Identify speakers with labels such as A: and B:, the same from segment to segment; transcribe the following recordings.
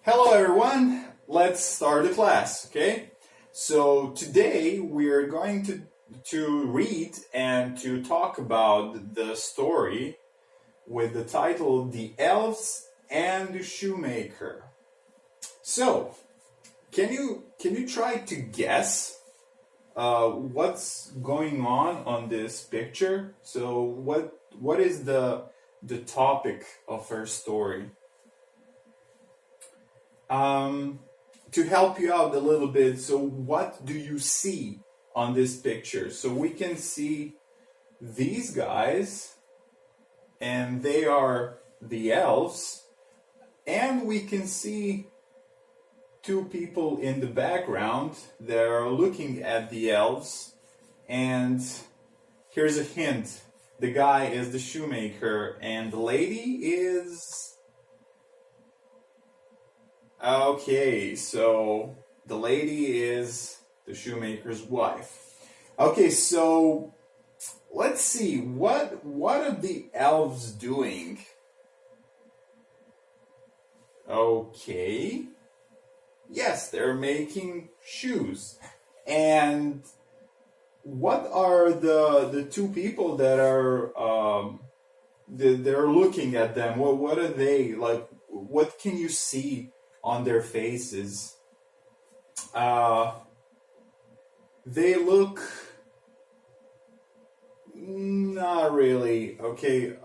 A: Hello everyone, let's start the class, okay? So today we're going to read and to talk about the story with the title The Elves and the Shoemaker. So, can you try to guess what's going on this picture? So what is the topic of our story? To help you out a little bit, so what do you see on this picture? So we can see these guys, and they are the elves, and we can see two people in the background that are looking at the elves, and here's a hint. The guy is the shoemaker, and the lady is... Okay, so the lady is the shoemaker's wife. Okay, so let's see, what are the elves doing? Okay, yes, they're making shoes. And what are the two people that are they're looking at them? What are they like? What can you see on their faces? They look not really okay.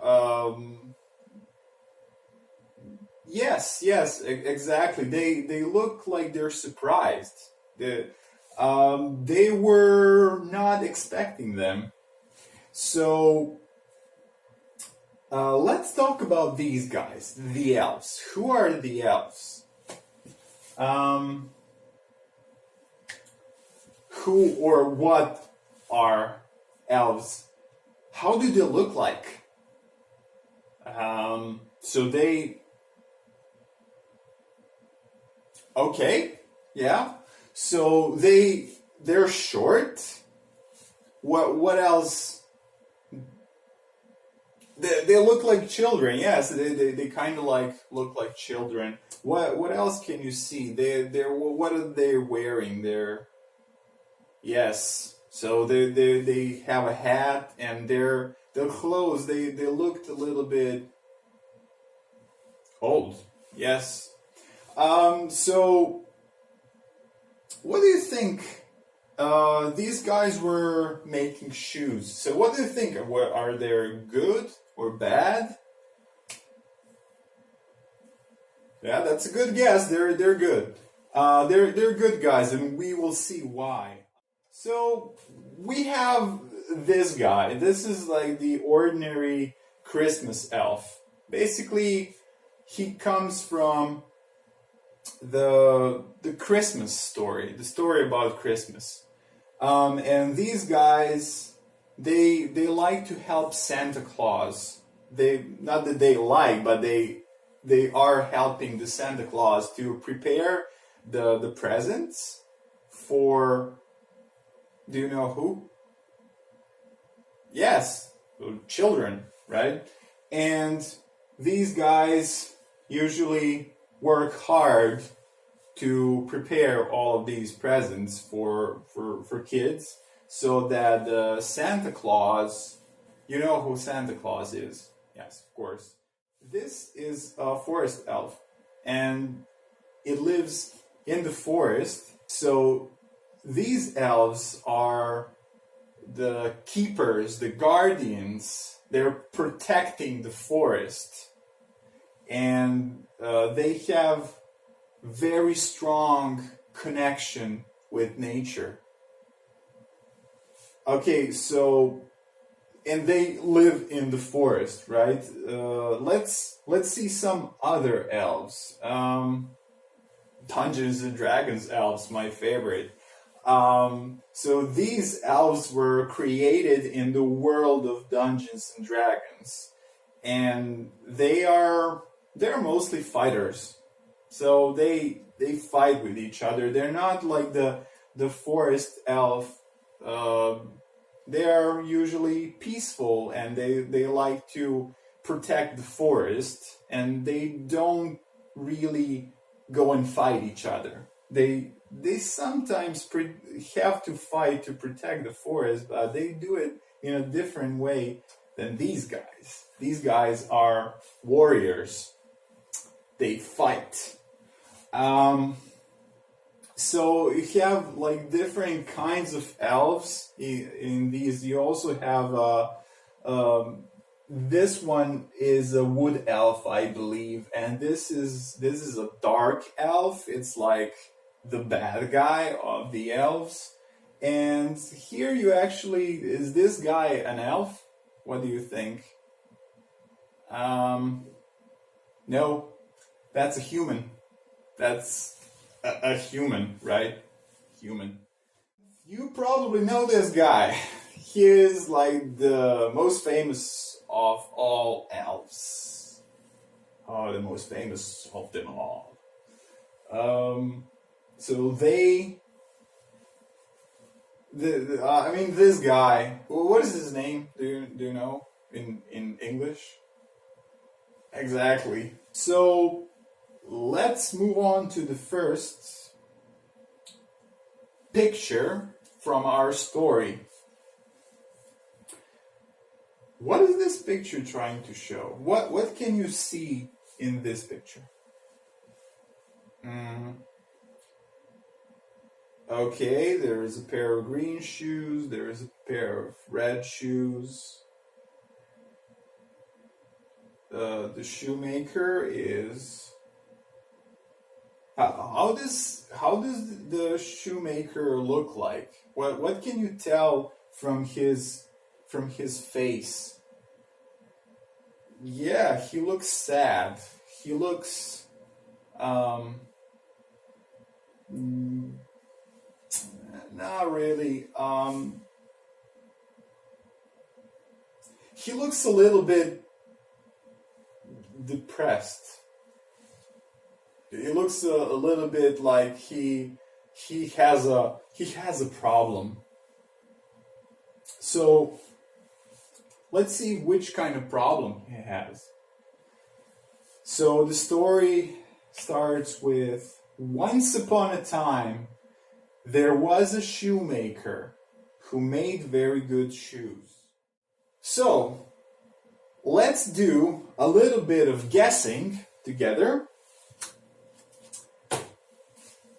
A: Yes, exactly. They look like they're surprised. They were not expecting them. So let's talk about these guys, the elves. Who are the elves? Who or what are elves? How do they look like? So they... Okay, yeah. So they're short. What else? They look like children. Yes, they kind of look like children. What else can you see? What are they wearing? Yes. So they have a hat, and their clothes they looked a little bit old. Yes. So what do you think? These guys were making shoes. So what do you think? Are they good or bad? Yeah, that's a good guess. They're good. They're good guys, and we will see why. So we have this guy. This is like the ordinary Christmas elf. Basically, he comes from the Christmas story, the story about Christmas. And these guys, they like to help Santa Claus. Not that they like, but they are helping the Santa Claus to prepare the presents for... Do you know who? Yes, children, right? And these guys usually work hard to prepare all of these presents for kids, so that Santa Claus... You know who Santa Claus is? Yes, of course. This is a forest elf, and it lives in the forest. So these elves are the keepers, the guardians. They're protecting the forest, and they have very strong connection with nature. Okay, so... and they live in the forest, right? Let's see some other elves. Dungeons and Dragons elves, my favorite. So these elves were created in the world of Dungeons and Dragons, and they're mostly fighters. So they fight with each other. They're not like the forest elf. They are usually peaceful, and they like to protect the forest, and they don't really go and fight each other. They sometimes have to fight to protect the forest, but they do it in a different way than these guys. These guys are warriors. They fight. So you have like different kinds of elves in these. You also have this one is a wood elf, I believe, and this is a dark elf. It's like the bad guy of the elves. And here you actually, is this guy an elf? What do you think? No, that's a human. That's a human, right? Human. You probably know this guy. He is like the most famous of all elves. Oh, the most famous of them all. So I mean, this guy. What is his name? Do you know in English? Exactly. So let's move on to the first picture from our story. What is this picture trying to show? What can you see in this picture? Okay, there is a pair of green shoes, there is a pair of red shoes. The shoemaker is... How does the shoemaker look like? What can you tell from his face? Yeah, he looks sad. He looks not really. He looks a little bit depressed. He looks a little bit like he has a problem. So let's see which kind of problem he has. So the story starts with, once upon a time, there was a shoemaker who made very good shoes. So let's do a little bit of guessing together.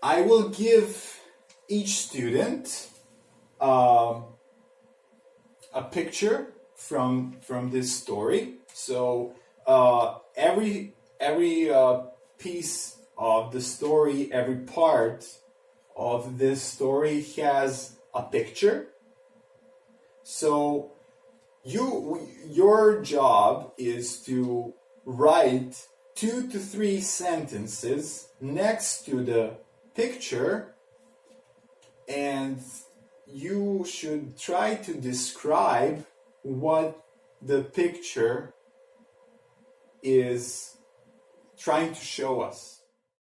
A: I will give each student a picture from this story. So every piece of the story, every part of this story has a picture. So your job is to write 2 to 3 sentences next to the picture, and you should try to describe what the picture is trying to show us.